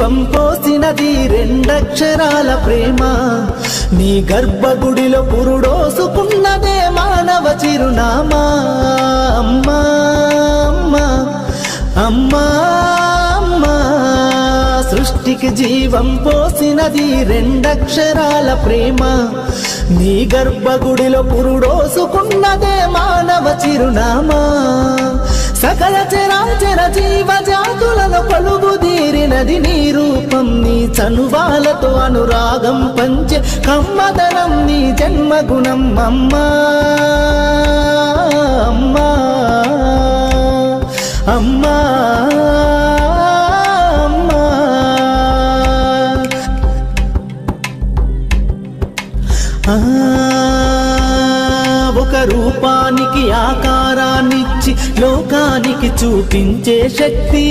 జీవం పోసినది రెండక్షరాల ప్రేమ. నీ గర్భగుడిలో పురుడోసుకున్నదే మానవ చిరునామా. అమ్మా అమ్మా అమ్మా అమ్మా, సృష్టికి జీవం పోసినది రెండక్షరాల ప్రేమ. నీ గర్భగుడిలో పురుడోసుకున్నదే మానవ చిరునామా. సకల చరాచర జీవజాతులను కొలువుదీరినది నీ రూపం. నీ చనువాలతో అనురాగం పంచే కమ్మదనం నీ జన్మగుణం. అమ్మా అమ్మా అమ్మా అమ్మా, ఒక రూపానికి ఆకారాన్నిచ్చి లోకానికి చూపించే శక్తి